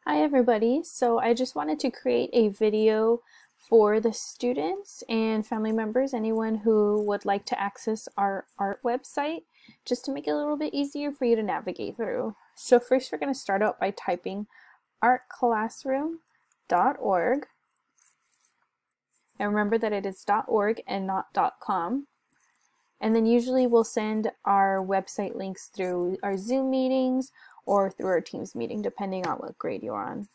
Hi everybody, so I just wanted to create a video for the students and family members, anyone who would like to access our art website, just to make it a little bit easier for you to navigate through. So first we're going to start out by typing artclassroom.org, and remember that it is .org and not .com. And then usually we'll send our website links through our Zoom meetings or through our Teams meeting, depending on what grade you're on.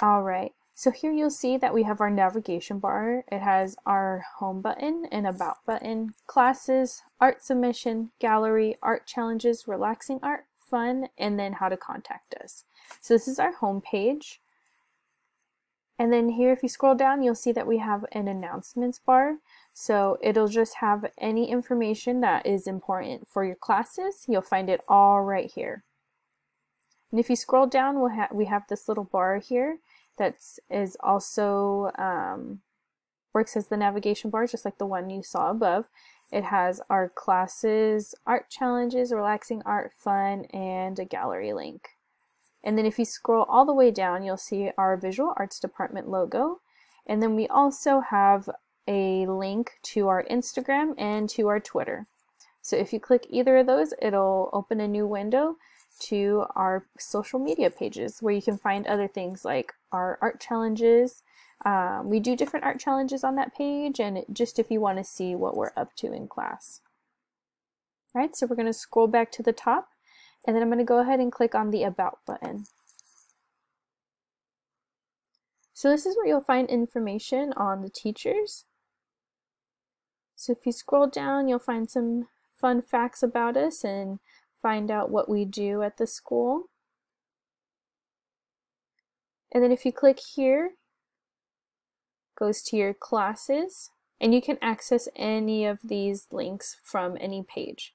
All right, so here you'll see that we have our navigation bar. It has our home button and about button, classes, art submission, gallery, art challenges, relaxing art, fun, and then how to contact us. So this is our home page. And then here, if you scroll down, you'll see that we have an announcements bar. So it'll just have any information that is important for your classes. You'll find it all right here. And if you scroll down, we have this little bar here that is also works as the navigation bar, just like the one you saw above. It has our classes, art challenges, relaxing art, fun, and a gallery link. And then if you scroll all the way down, you'll see our Visual Arts Department logo. And then we also have a link to our Instagram and to our Twitter. So if you click either of those, it'll open a new window to our social media pages where you can find other things like our art challenges. We do different art challenges on that page, and just if you want to see what we're up to in class. All right, so we're going to scroll back to the top, and then I'm going to go ahead and click on the About button. So this is where you'll find information on the teachers. So if you scroll down, you'll find some fun facts about us and find out what we do at the school. And then if you click here, it goes to your classes, and you can access any of these links from any page.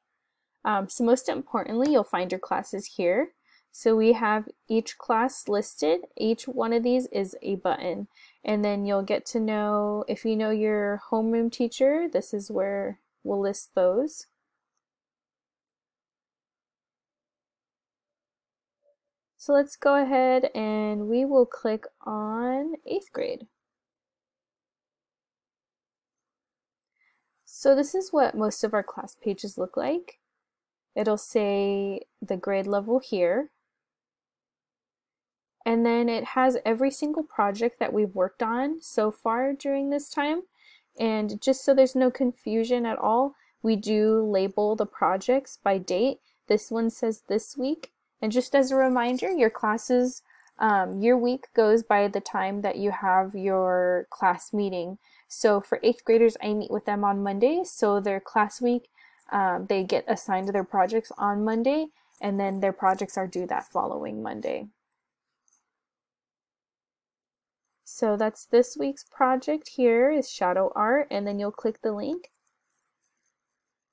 So most importantly, you'll find your classes here. So we have each class listed. Each one of these is a button, and then you'll get to know, if you know your homeroom teacher, this is where we'll list those. So let's go ahead and we will click on 8th grade. So this is what most of our class pages look like. It'll say the grade level here. And then it has every single project that we've worked on so far during this time. And just so there's no confusion at all, we do label the projects by date. This one says this week. And just as a reminder, your classes, your week goes by the time that you have your class meeting. So for 8th graders, I meet with them on Monday. So their class week, they get assigned to their projects on Monday, and then their projects are due that following Monday. So that's this week's project here is shadow art, and then you'll click the link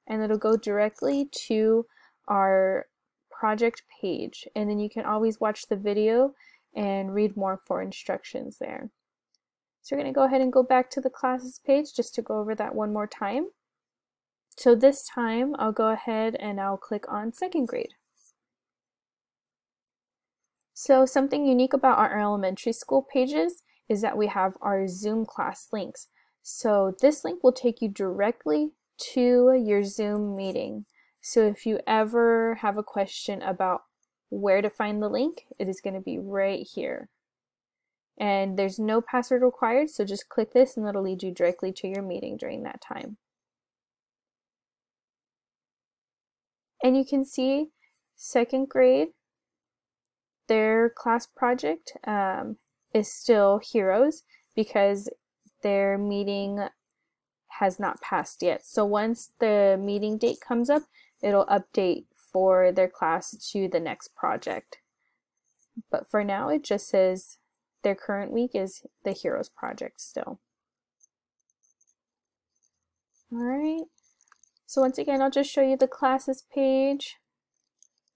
and it'll go directly to our project page, and then you can always watch the video and read more for instructions there. So we're going to go ahead and go back to the classes page just to go over that one more time. So this time I'll go ahead and I'll click on 2nd grade. So something unique about our elementary school pages is that we have our Zoom class links. So this link will take you directly to your Zoom meeting. So if you ever have a question about where to find the link, it is going to be right here. And there's no password required, so just click this and it'll lead you directly to your meeting during that time. And you can see 2nd grade, their class project is still Heroes because their meeting has not passed yet. So once the meeting date comes up, it'll update for their class to the next project. But for now, it just says their current week is the Heroes project still. All right. So once again, I'll just show you the classes page.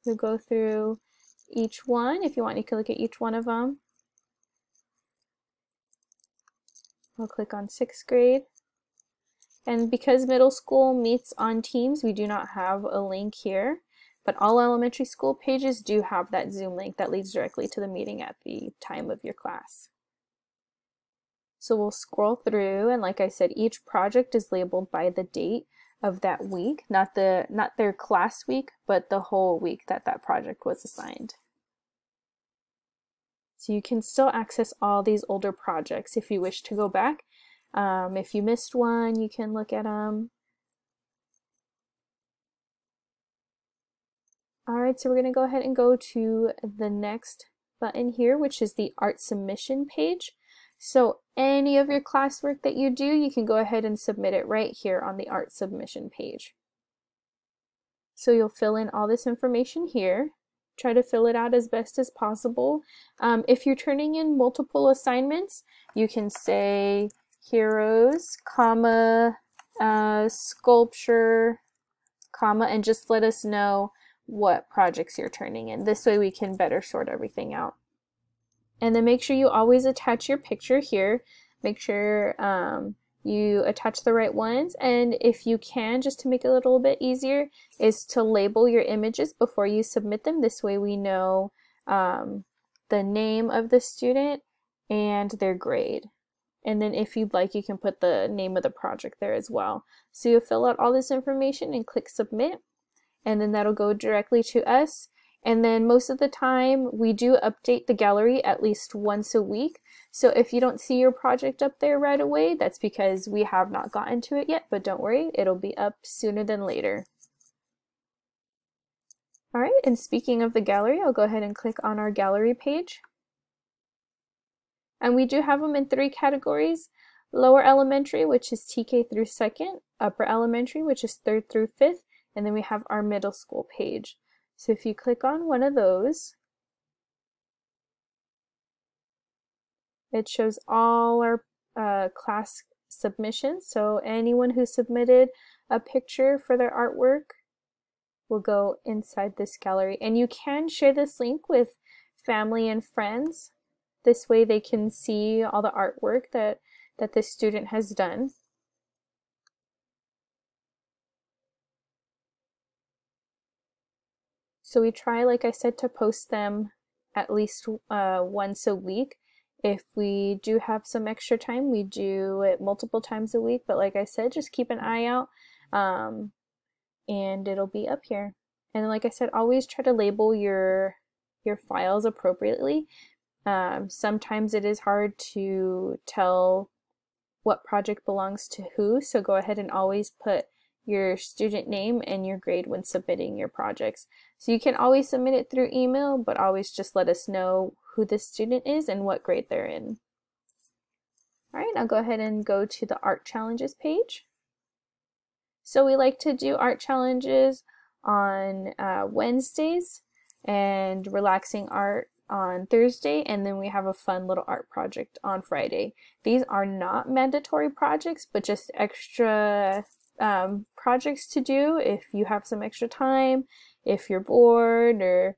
You'll go through each one. If you want, you can look at each one of them. I'll click on 6th grade. And because middle school meets on Teams, we do not have a link here. but all elementary school pages do have that Zoom link that leads directly to the meeting at the time of your class. So we'll scroll through, and like I said, each project is labeled by the date of that week, not their class week, but the whole week that that project was assigned. So you can still access all these older projects if you wish to go back. If you missed one, you can look at them. All right, so we're going to go ahead and go to the next button here, which is the art submission page. So any of your classwork that you do, you can go ahead and submit it right here on the art submission page. So you'll fill in all this information here. Try to fill it out as best as possible. If you're turning in multiple assignments, you can say heroes, comma, sculpture, comma, and just let us know what projects you're turning in. This way we can better sort everything out. And then make sure you always attach your picture here. Make sure you attach the right ones, and if you can, just to make it a little bit easier, is to label your images before you submit them. This way we know the name of the student and their grade. And then if you'd like, you can put the name of the project there as well. So you'll fill out all this information and click submit, and then that'll go directly to us. And then most of the time we do update the gallery at least once a week. So if you don't see your project up there right away, that's because we have not gotten to it yet, but don't worry, it'll be up sooner than later. All right, and speaking of the gallery, I'll go ahead and click on our gallery page. And we do have them in 3 categories: lower elementary, which is TK through 2nd, upper elementary, which is 3rd through 5th, and then we have our middle school page. So if you click on one of those, it shows all our class submissions. So anyone who submitted a picture for their artwork will go inside this gallery. And you can share this link with family and friends. This way they can see all the artwork that this student has done. So we try, like I said, to post them at least once a week. If we do have some extra time, we do it multiple times a week. But like I said, just keep an eye out and it'll be up here. And like I said, always try to label your files appropriately. Sometimes it is hard to tell what project belongs to who, so go ahead and always put your student name and your grade when submitting your projects. So you can always submit it through email, but always just let us know who the student is and what grade they're in. All right, I'll go ahead and go to the art challenges page. So we like to do art challenges on Wednesdays and relaxing art on Thursday, and then we have a fun little art project on Friday. These are not mandatory projects, but just extra projects to do if you have some extra time, if you're bored, or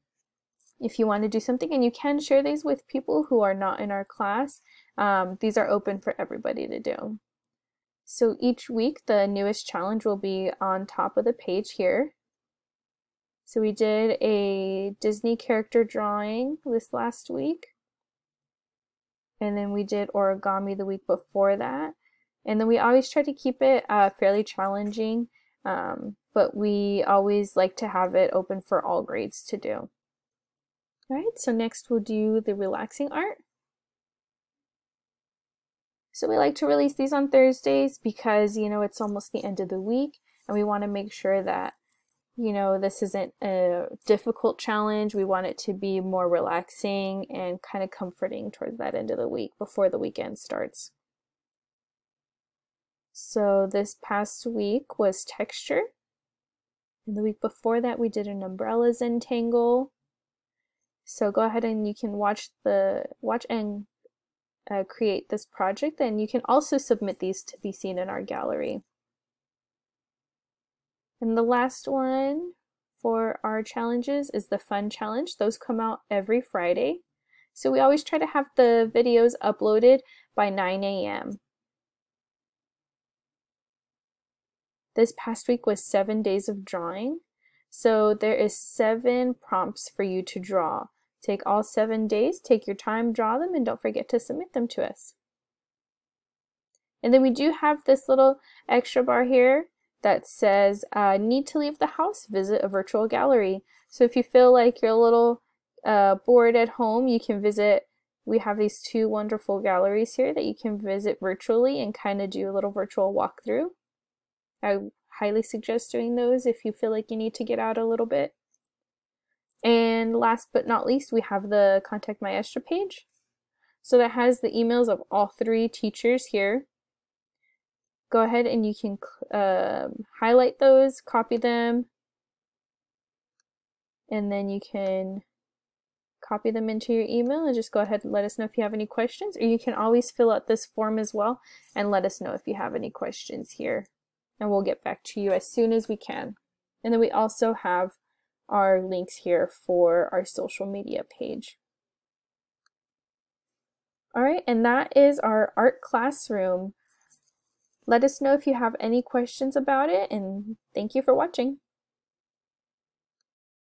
if you want to do something. And you can share these with people who are not in our class. These are open for everybody to do. So each week the newest challenge will be on top of the page here. So we did a Disney character drawing this last week, and then we did origami the week before that. And then we always try to keep it fairly challenging, but we always like to have it open for all grades to do. All right, so next we'll do the relaxing art. So we like to release these on Thursdays because, you know, it's almost the end of the week, and we want to make sure that, you know, this isn't a difficult challenge. We want it to be more relaxing and kind of comforting towards that end of the week before the weekend starts. So this past week was texture, and the week before that we did an umbrella Zentangle. So go ahead and you can watch and create this project, and you can also submit these to be seen in our gallery. And the last one for our challenges is the fun challenge. Those come out every Friday. So we always try to have the videos uploaded by 9 a.m. This past week was 7 days of drawing. So there is 7 prompts for you to draw. Take all 7 days, take your time, draw them, and don't forget to submit them to us. And then we do have this little extra bar here that says, need to leave the house, visit a virtual gallery. So if you feel like you're a little bored at home, you can visit. We have these 2 wonderful galleries here that you can visit virtually and kind of do a little virtual walkthrough. I highly suggest doing those if you feel like you need to get out a little bit. And last but not least, we have the Contact Maestra page. So that has the emails of all 3 teachers here. Go ahead and you can highlight those, copy them, and then you can copy them into your email and just go ahead and let us know if you have any questions, or you can always fill out this form as well and let us know if you have any questions here, and we'll get back to you as soon as we can. And then we also have our links here for our social media page. Alright, and that is our art classroom. Let us know if you have any questions about it, and thank you for watching.